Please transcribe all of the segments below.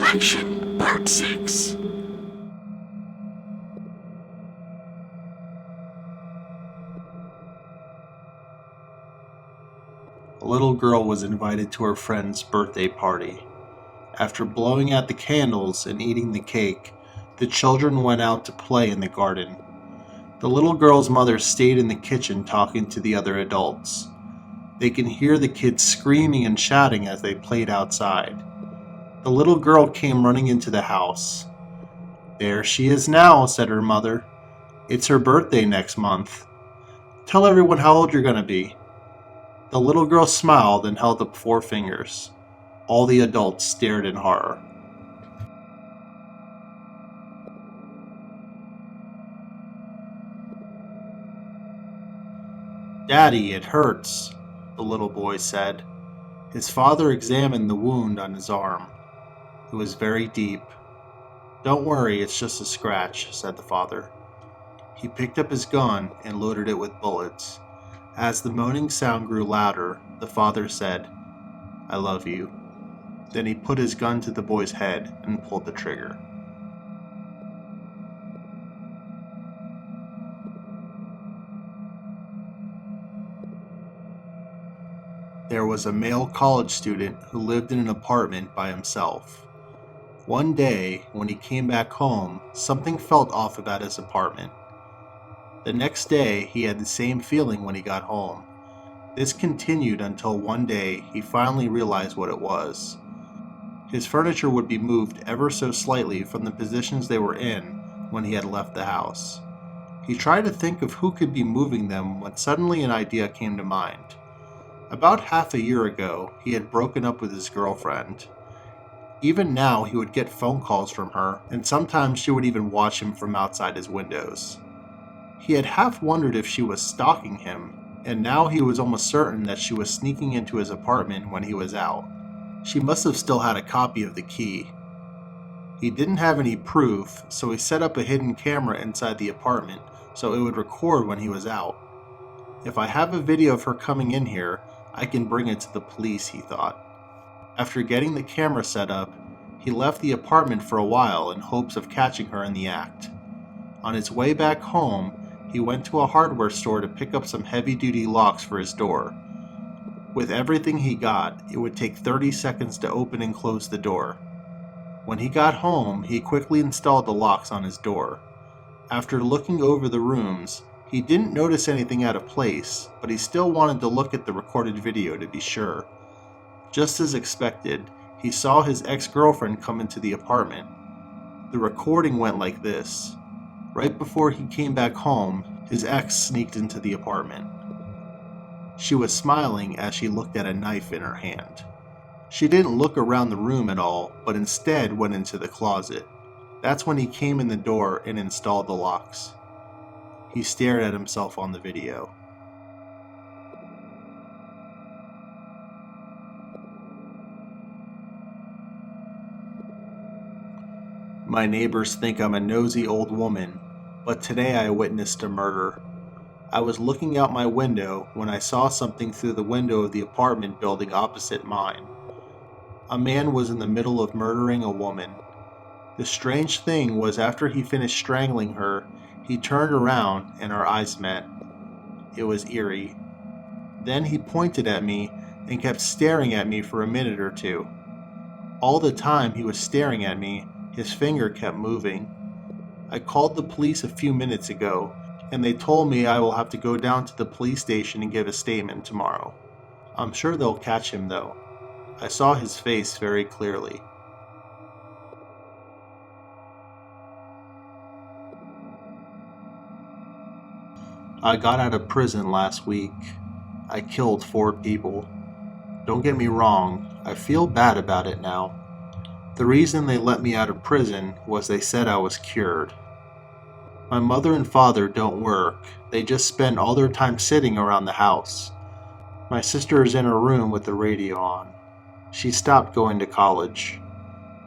Resurrection, Part 6. A little girl was invited to her friend's birthday party. After blowing out the candles and eating the cake, the children went out to play in the garden. The little girl's mother stayed in the kitchen talking to the other adults. They could hear the kids screaming and shouting as they played outside. The little girl came running into the house. "There she is now," said her mother. "It's her birthday next month. Tell everyone how old you're going to be." The little girl smiled and held up 4 fingers. All the adults stared in horror. "Daddy, it hurts," the little boy said. His father examined the wound on his arm. It was very deep. "Don't worry, it's just a scratch," said the father. He picked up his gun and loaded it with bullets. As the moaning sound grew louder, the father said, "I love you." Then he put his gun to the boy's head and pulled the trigger. There was a male college student who lived in an apartment by himself. One day, when he came back home, something felt off about his apartment. The next day, he had the same feeling when he got home. This continued until one day he finally realized what it was. His furniture would be moved ever so slightly from the positions they were in when he had left the house. He tried to think of who could be moving them when suddenly an idea came to mind. About half a year ago, he had broken up with his girlfriend. Even now, he would get phone calls from her, and sometimes she would even watch him from outside his windows. He had half wondered if she was stalking him, and now he was almost certain that she was sneaking into his apartment when he was out. She must have still had a copy of the key. He didn't have any proof, so he set up a hidden camera inside the apartment so it would record when he was out. "If I have a video of her coming in here, I can bring it to the police," he thought. After getting the camera set up, he left the apartment for a while in hopes of catching her in the act. On his way back home, he went to a hardware store to pick up some heavy-duty locks for his door. With everything he got, it would take 30 seconds to open and close the door. When he got home, he quickly installed the locks on his door. After looking over the rooms, he didn't notice anything out of place, but he still wanted to look at the recorded video to be sure. Just as expected, he saw his ex-girlfriend come into the apartment. The recording went like this. Right before he came back home, his ex sneaked into the apartment. She was smiling as she looked at a knife in her hand. She didn't look around the room at all, but instead went into the closet. That's when he came in the door and installed the locks. He stared at himself on the video. My neighbors think I'm a nosy old woman, but today I witnessed a murder. I was looking out my window when I saw something through the window of the apartment building opposite mine. A man was in the middle of murdering a woman. The strange thing was after he finished strangling her, he turned around and our eyes met. It was eerie. Then he pointed at me and kept staring at me for a minute or two. All the time he was staring at me, his finger kept moving. I called the police a few minutes ago, and they told me I will have to go down to the police station and give a statement tomorrow. I'm sure they'll catch him though. I saw his face very clearly. I got out of prison last week. I killed 4 people. Don't get me wrong, I feel bad about it now. The reason they let me out of prison was they said I was cured. My mother and father don't work, they just spend all their time sitting around the house. My sister is in her room with the radio on. She stopped going to college.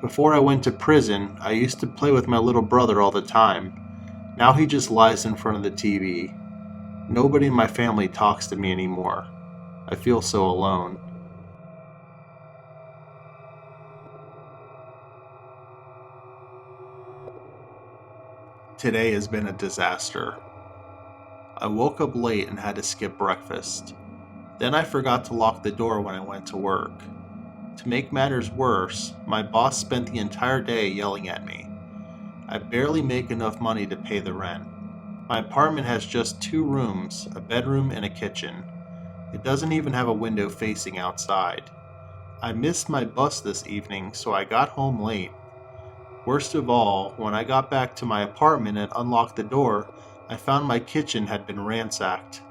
Before I went to prison, I used to play with my little brother all the time. Now he just lies in front of the TV. Nobody in my family talks to me anymore. I feel so alone. Today has been a disaster. I woke up late and had to skip breakfast. Then I forgot to lock the door when I went to work. To make matters worse, my boss spent the entire day yelling at me. I barely make enough money to pay the rent. My apartment has just 2 rooms, a bedroom and a kitchen. It doesn't even have a window facing outside. I missed my bus this evening, so I got home late. Worst of all, when I got back to my apartment and unlocked the door, I found my kitchen had been ransacked.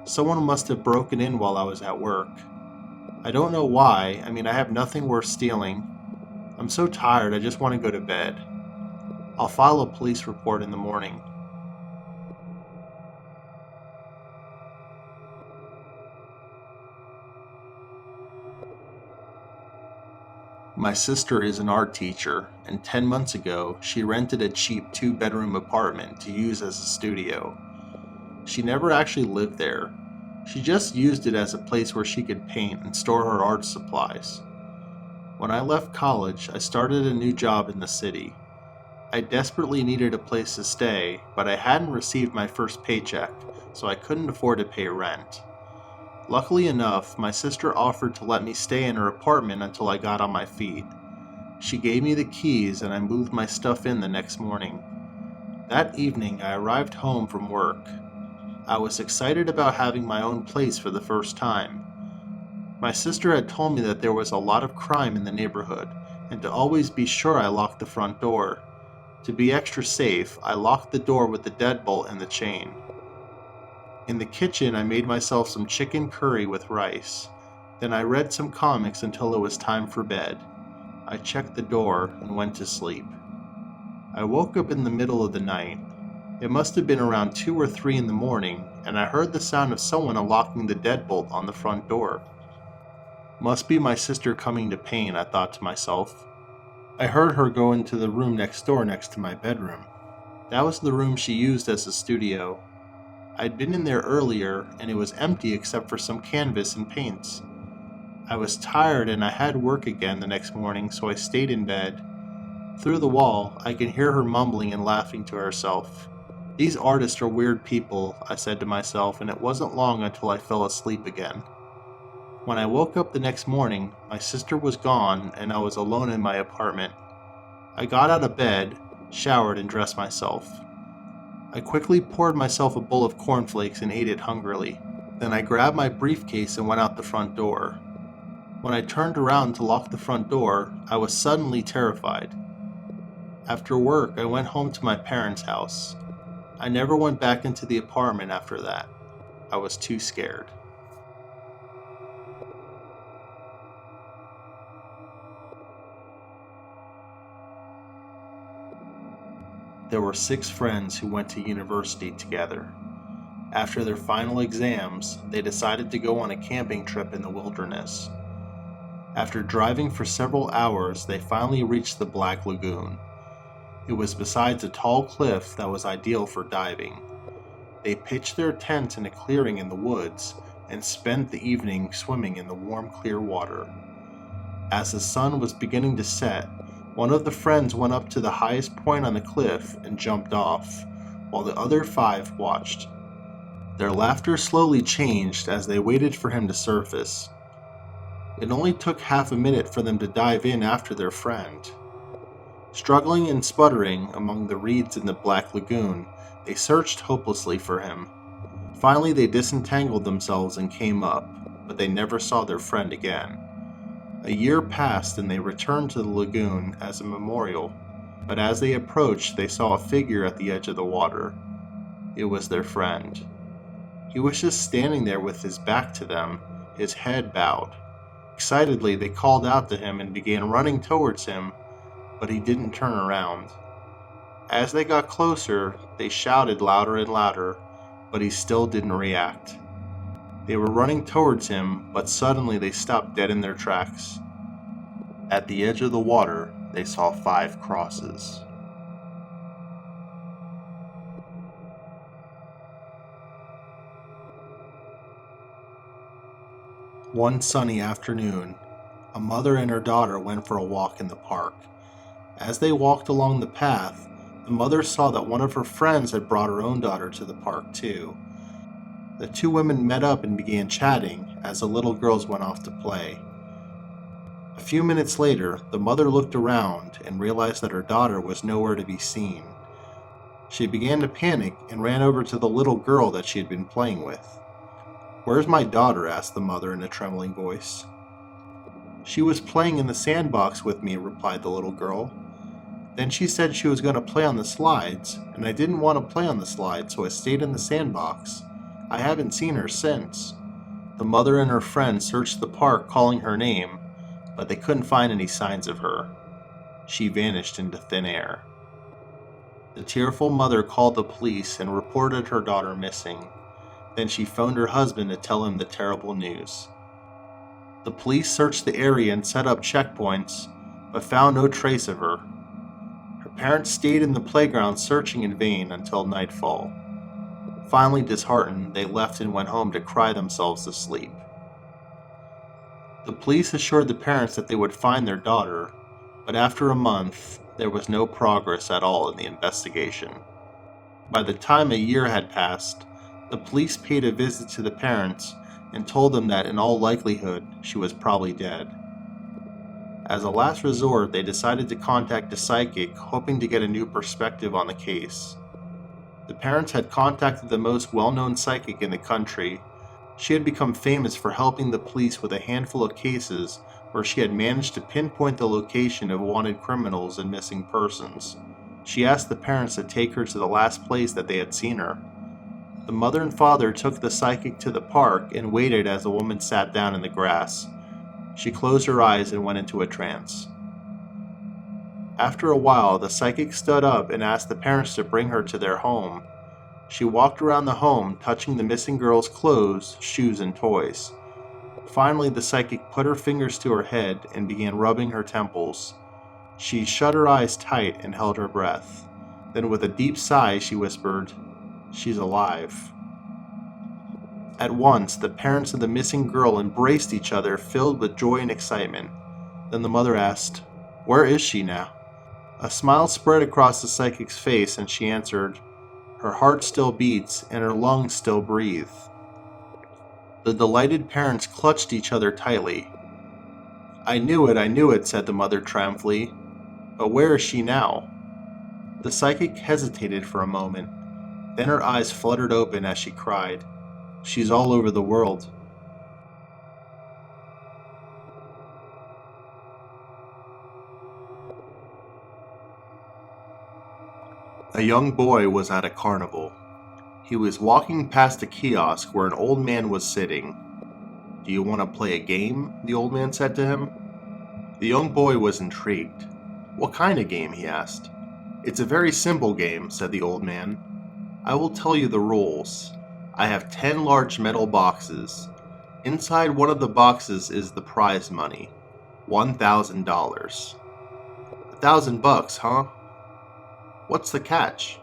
Someone must have broken in while I was at work. I don't know why. I have nothing worth stealing. I'm so tired, I just want to go to bed. I'll file a police report in the morning. My sister is an art teacher, and 10 months ago, she rented a cheap 2-bedroom apartment to use as a studio. She never actually lived there. She just used it as a place where she could paint and store her art supplies. When I left college, I started a new job in the city. I desperately needed a place to stay, but I hadn't received my first paycheck, so I couldn't afford to pay rent. Luckily enough, my sister offered to let me stay in her apartment until I got on my feet. She gave me the keys and I moved my stuff in the next morning. That evening, I arrived home from work. I was excited about having my own place for the first time. My sister had told me that there was a lot of crime in the neighborhood, and to always be sure I locked the front door. To be extra safe, I locked the door with the deadbolt and the chain. In the kitchen, I made myself some chicken curry with rice. Then I read some comics until it was time for bed. I checked the door and went to sleep. I woke up in the middle of the night. It must have been around 2 or 3 in the morning, and I heard the sound of someone unlocking the deadbolt on the front door. Must be my sister coming to paint, I thought to myself. I heard her go into the room next door next to my bedroom. That was the room she used as a studio. I'd been in there earlier, and it was empty except for some canvas and paints. I was tired and I had work again the next morning, so I stayed in bed. Through the wall, I could hear her mumbling and laughing to herself. These artists are weird people, I said to myself, and it wasn't long until I fell asleep again. When I woke up the next morning, my sister was gone and I was alone in my apartment. I got out of bed, showered, and dressed myself. I quickly poured myself a bowl of cornflakes and ate it hungrily. Then I grabbed my briefcase and went out the front door. When I turned around to lock the front door, I was suddenly terrified. After work, I went home to my parents' house. I never went back into the apartment after that. I was too scared. There were 6 friends who went to university together. After their final exams, they decided to go on a camping trip in the wilderness. After driving for several hours, they finally reached the Black Lagoon. It was beside a tall cliff that was ideal for diving. They pitched their tent in a clearing in the woods and spent the evening swimming in the warm, clear water. As the sun was beginning to set, one of the friends went up to the highest point on the cliff and jumped off, while the other 5 watched. Their laughter slowly changed as they waited for him to surface. It only took half a minute for them to dive in after their friend. Struggling and sputtering among the reeds in the Black Lagoon, they searched hopelessly for him. Finally, they disentangled themselves and came up, but they never saw their friend again. A year passed and they returned to the lagoon as a memorial, but as they approached, they saw a figure at the edge of the water. It was their friend. He was just standing there with his back to them, his head bowed. Excitedly, they called out to him and began running towards him, but he didn't turn around. As they got closer, they shouted louder and louder, but he still didn't react. They were running towards him, but suddenly they stopped dead in their tracks. At the edge of the water, they saw 5 crosses. One sunny afternoon, a mother and her daughter went for a walk in the park. As they walked along the path, The mother saw that one of her friends had brought her own daughter to the park too. The two women met up and began chatting as the little girls went off to play. A few minutes later, the mother looked around and realized that her daughter was nowhere to be seen. She began to panic and ran over to the little girl that she had been playing with. "Where's my daughter?" asked the mother in a trembling voice. "She was playing in the sandbox with me," replied the little girl. "Then she said she was going to play on the slides, and I didn't want to play on the slides, so I stayed in the sandbox. I haven't seen her since." The mother and her friend searched the park calling her name, but they couldn't find any signs of her. She vanished into thin air. The tearful mother called the police and reported her daughter missing. Then she phoned her husband to tell him the terrible news. The police searched the area and set up checkpoints, but found no trace of her. Her parents stayed in the playground searching in vain until nightfall. Finally disheartened, they left and went home to cry themselves to sleep. The police assured the parents that they would find their daughter, but after a month, there was no progress at all in the investigation. By the time a year had passed, the police paid a visit to the parents and told them that in all likelihood she was probably dead. As a last resort, they decided to contact a psychic, hoping to get a new perspective on the case. The parents had contacted the most well-known psychic in the country. She had become famous for helping the police with a handful of cases where she had managed to pinpoint the location of wanted criminals and missing persons. She asked the parents to take her to the last place that they had seen her. The mother and father took the psychic to the park and waited as the woman sat down in the grass. She closed her eyes and went into a trance. After a while, the psychic stood up and asked the parents to bring her to their home. She walked around the home, touching the missing girl's clothes, shoes, and toys. Finally, the psychic put her fingers to her head and began rubbing her temples. She shut her eyes tight and held her breath. Then with a deep sigh, she whispered, "She's alive." At once, the parents of the missing girl embraced each other, filled with joy and excitement. Then the mother asked, "Where is she now?" A smile spread across the psychic's face, and she answered, "Her heart still beats, and her lungs still breathe." The delighted parents clutched each other tightly. I knew it," said the mother triumphantly. "But where is she now?" The psychic hesitated for a moment. Then her eyes fluttered open as she cried, "She's all over the world." A young boy was at a carnival. He was walking past a kiosk where an old man was sitting. "Do you want to play a game?" the old man said to him. The young boy was intrigued. "What kind of game?" he asked. "It's a very simple game," said the old man. "I will tell you the rules. I have 10 large metal boxes. Inside one of the boxes is the prize money, $1,000. $1,000, huh? What's the catch?"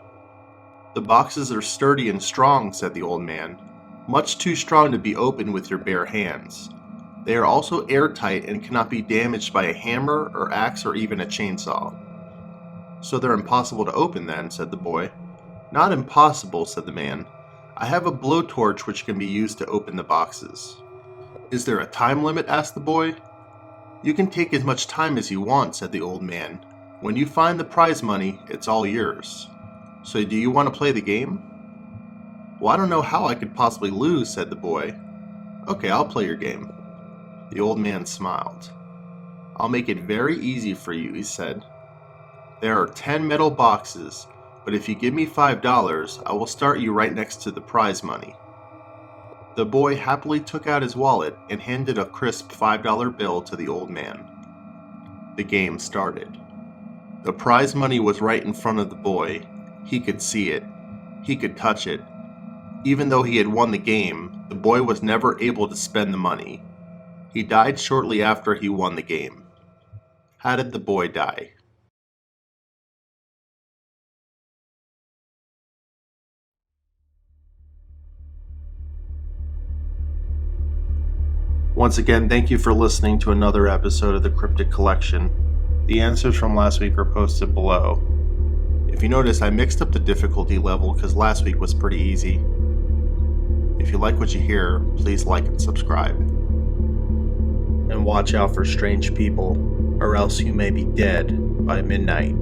"The boxes are sturdy and strong," said the old man. "Much too strong to be opened with your bare hands. They are also airtight and cannot be damaged by a hammer or axe or even a chainsaw." "So they're impossible to open then," said the boy. "Not impossible," said the man. "I have a blowtorch which can be used to open the boxes." "Is there a time limit?" asked the boy. "You can take as much time as you want," said the old man. "When you find the prize money, it's all yours. So do you want to play the game?" "Well, I don't know how I could possibly lose," said the boy. "Okay, I'll play your game." The old man smiled. "I'll make it very easy for you," he said. "There are 10 metal boxes, but if you give me $5, I will start you right next to the prize money." The boy happily took out his wallet and handed a crisp $5 bill to the old man. The game started. The prize money was right in front of the boy. He could see it. He could touch it. Even though he had won the game, the boy was never able to spend the money. He died shortly after he won the game. How did the boy die? Once again, thank you for listening to another episode of the Cryptic Collection. The answers from last week are posted below. If you notice, I mixed up the difficulty level because last week was pretty easy. If you like what you hear, please like and subscribe. And watch out for strange people, or else you may be dead by midnight.